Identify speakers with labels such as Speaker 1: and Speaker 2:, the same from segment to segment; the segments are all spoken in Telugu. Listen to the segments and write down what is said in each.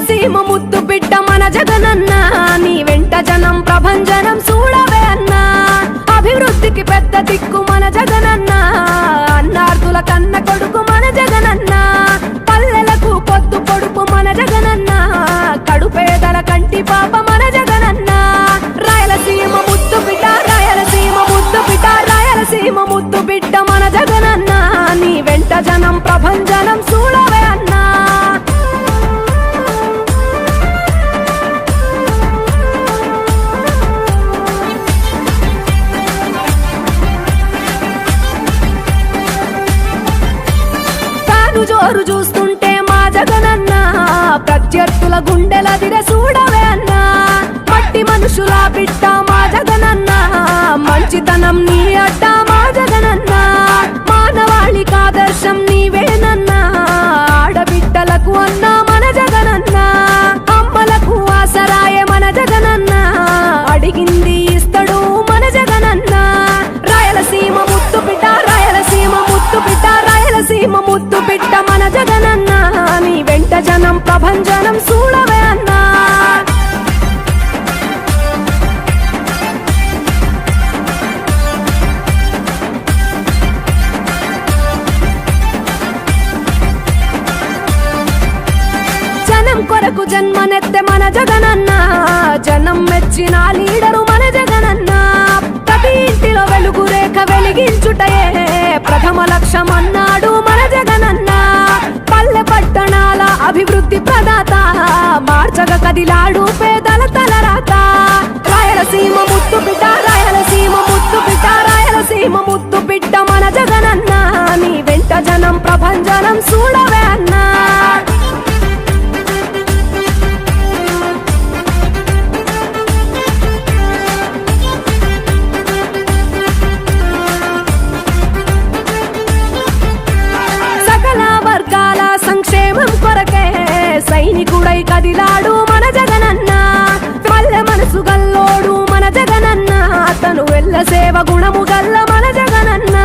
Speaker 1: రాయలసీమ ముద్దు బిడ్డ మన జగనన్న నీ వెంట జనం ప్రభంజనం చూడవే అన్నా అభివృద్ధికి పెద్ద దిక్కు మన జగనన్న అన్నార్థుల కన్న కొడుకు మన జగనన్న పల్లెలకు పొద్దు పొడుపు మన జగనన్న కడుపేదల కంటి పాప మన జగనన్న రాయలసీమ ముద్దు బిడ్డ రాయలసీమ ముద్దు బిడ్డ రాయలసీమ ముద్దు బిడ్డ మన జగనన్న నీ వెంట జనం ప్రభంజనం చూడవే అన్నా జోరు చూస్తుంటే మా జగనన్న ప్రత్యర్థుల గుండెల దిర చూడవే అన్నా మట్టి మనుషుల బిడ్డ మా జగనన్న మంచితనం నీ అడ్డ మా జగనన్న మానవాళికి ఆదర్శం నీవేనన్నా ఆడబిడ్డలకు అన్నా మన జగనన్న అమ్మలకు ఆసరాయే మన జగనన్న అడిగింది ఇస్తడు మన జగనన్న రాయలసీమ ముద్దు బిడ్డ రాయలసీమ ముద్దు బిడ్డ రాయలసీమ ముద్దు బిడ్డ మన జగనన్న నీ వెంట జనం ప్రభంజనం చూడవే అన్నా జనం కొరకు జన్మనెత్తే మన జగనన్న జనం మెచ్చిన లీడరు మన జగనన్న ప్రతి ఇంటిలో వెలుగు రేఖ వెలిగించుటయే ప్రథమ లక్ష్యం అన్నాడు మన జగనన్న పల్లె పట్టణాల అభివృద్ధి ప్రదాత మార్చగ కదిలాడు పేదల తలరాత రాయలసీమ ముద్దు బిడ్డ రాయలసీమ ముద్దు బిడ్డ రాయలసీమ ముద్దు బిడ్డ మన జగనన్న నీ వెంట జనం ప్రభంజనం చూడవే అన్నా సైనికుడై కదిలాడు మన జగనన్న పల్లె మనసు గల్లోడు మన జగనన్న అతను వెళ్ళ సేవ గుణము గల్ల మన జగనన్న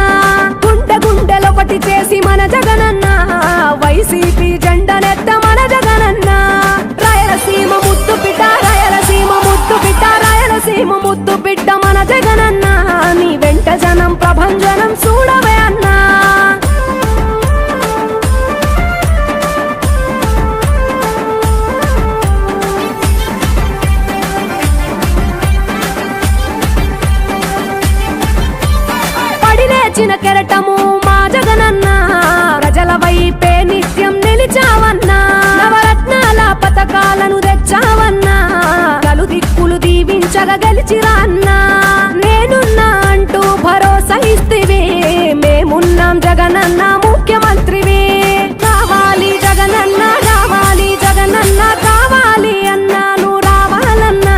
Speaker 1: గుండె గుండెలొకటి చేసి మన జగనన్న వైసీపీ జెండనెత్త మన జగనన్న రాయలసీమ ముద్దు బిడ్డ రాయలసీమ ముద్దు బిడ్డ రాయలసీమ ముద్దు బిడ్డ మన జగనన్న నీ వెంట జనం ప్రభంజనం చూడవే అన్నా చిన్న కెరటము మా జగనన్న ప్రజల వైపే నిత్యం నిలిచావన్నా నవరత్నాల పథకాలను తెచ్చావన్నా కలు దిక్కులు దీవించగా గెలిచిరా అన్నా నేనున్నా అంటూ భరోసా ఇస్తివి మేమున్నాం జగనన్న ముఖ్యమంత్రివి కావాలి జగనన్న కావాలి జగనన్న కావాలి అన్నా నువ్వు రావాలన్నా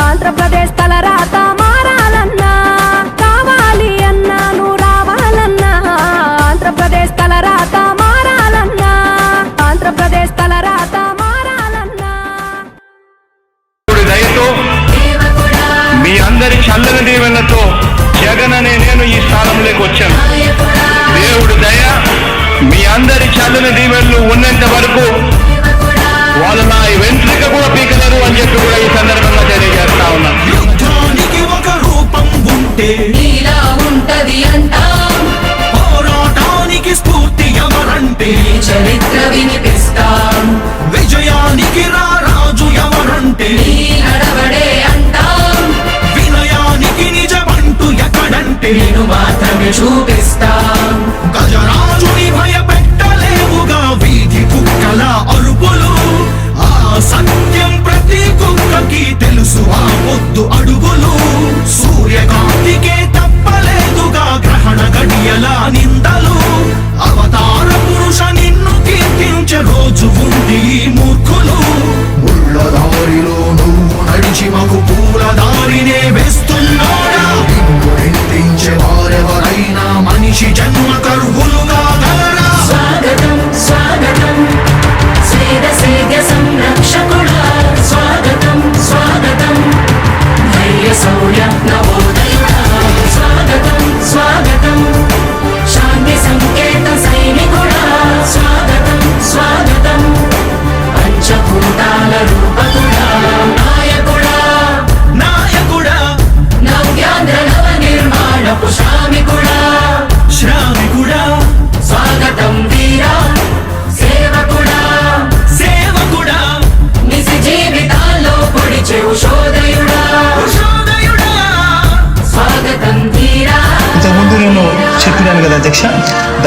Speaker 1: ఆంధ్రప్రదేశ్ తలరాత మారాలన్నా కావాలి అన్నా నువ్వు రావాలన్నా ఆంధ్రప్రదేశ్ తలరాత మారాలన్నా ఆంధ్రప్రదేశ్ తలరాత మారాలన్నా
Speaker 2: దయతో మీ అందరి చల్లని దీవెనలతో జగన్ అనే నేను ఈ స్థానంలోకి వచ్చాను. దేవుడు దయ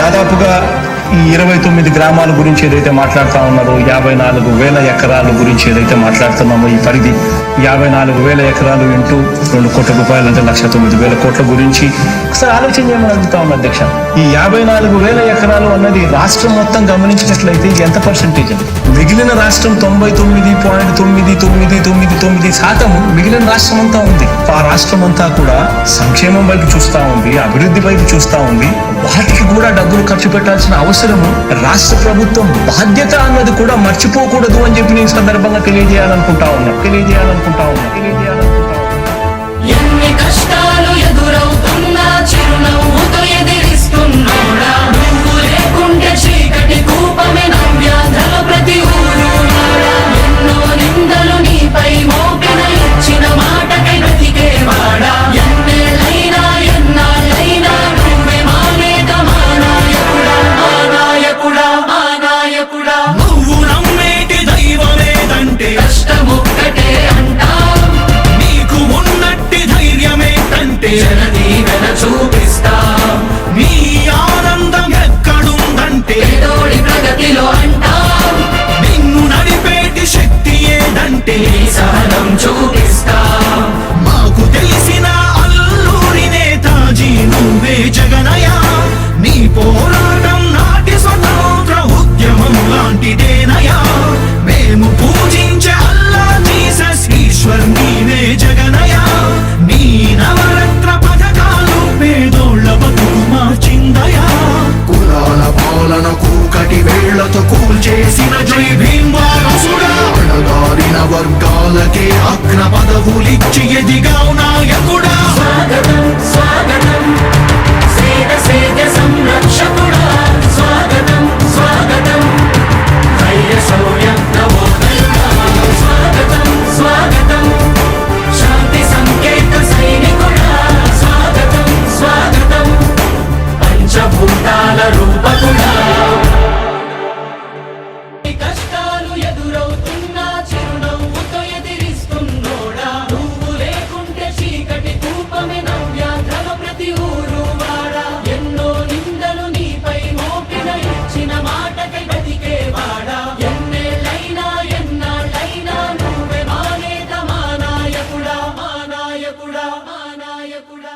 Speaker 3: దాదాపుగా ఈ 29 గ్రామాల గురించి ఏదైతే మాట్లాడుతా ఉన్నారో 54,000 ఎకరాల గురించి ఏదైతే మాట్లాడుతున్నామో ఈ పరిధి 54,000 ఎకరాలు ఇంటూ 2 కోట్ల రూపాయలు అంటే 1,09,000 కోట్ల గురించి ఒకసారి ఆలోచన చేయమని అడుగుతా ఉన్నా అధ్యక్ష. ఈ 54,000 ఎకరాలు అన్నది రాష్ట్రం మొత్తం గమనించినట్లయితే ఇది ఎంత పర్సెంటేజ్ అని? మిగిలిన రాష్ట్రం 99.999% మిగిలిన రాష్ట్రం అంతా ఉంది. ఆ రాష్ట్రం అంతా కూడా సంక్షేమం వైపు చూస్తా ఉంది, అభివృద్ధి వైపు చూస్తా ఉంది. వాటికి కూడా డబ్బులు ఖర్చు పెట్టాల్సిన అవసరము రాష్ట్ర ప్రభుత్వం బాధ్యత అన్నది కూడా మర్చిపోకూడదు అని చెప్పి నేను సందర్భంగా తెలియజేయాలనుకుంటా ఉన్నా.
Speaker 4: ఎన్ని కష్టాలు ఎదురవుతున్నా చిరునవ్వుతో ఎదిరిస్తున్నోడా నువ్వు లేకుంటే చీకటి కూపమే నవ్యాంధ్రల ప్రతి ఊరు ఎన్నో నిందలు నీపై మోపిన ఇచ్చిన మాటకై బ్రతికేవాడా ఎన్నేళ్ళైనా ఎన్నాళ్ళైనా నువ్వే మా నేత మా నాయకుడా మా నాయకుడా మా నాయకుడా
Speaker 5: నువ్వు నమ్మేటి దైవమేదంటే
Speaker 4: కష్టమొక్కటే అంటాం
Speaker 5: నీకు ఉన్నట్టి ధైర్యమేంటంటే
Speaker 4: జనదీవెన చూపిస్తాం
Speaker 5: నీ ఆనందం ఎక్కడుందంటే
Speaker 4: పేదోడి ప్రగతిలో అంటాం
Speaker 5: నిన్ను నడిపేటి శక్తి ఏదంటే
Speaker 4: నీ సహనం చూపిస్తాం
Speaker 5: మాకు తెలిసిన అల్లూరి నేతాజీ నువ్వే జగనయ నీ పోరాటం నాటి స్వతంత్ర ఉద్యమం లాంటిదేనయా మేము పూజించే అల్లా జీసస్ ఈశ్వర్ నీవే జగనయ నీ నవరత్న పథకాలు పేదోళ్ళ బతుకు మార్చిందయా కులాల పాలన కూకటి వేళ్లతో కూల్చేసిన జై భీమ్ వారసుడా అణగారిన వర్గాలకే అగ్ర పదవులిచ్చి ఎదిగావు నాయకుడా
Speaker 4: స్వాగతం స్వాగతం సేద సేద సంరక్షకుడా స్వాగతం స్వాగతం ధైర్య శౌర్య నవోదయుడా స్వాగతం స్వాగతం శాంతి సంకేత సైనికుడా స్వాగతం స్వాగతం పంచభూతాల రూపకుడా కష్టాలు ఎదురవుతున్నా చిరునవ్వుతో ఎదిరిస్తున్నోడా నువ్వు లేకుంటే చీకటి కూపమే నవ్యాంధ్రల ప్రతి ఊరు వాడా ఎన్నో నిందలు నీపై మోపిన ఇచ్చిన మాటకై బ్రతికేవాడా ఎన్నేళ్ళైనా ఎన్నాళ్ళైనా నువ్వే మా నేత మా నాయకుడా మా నాయకుడా మా నాయకుడా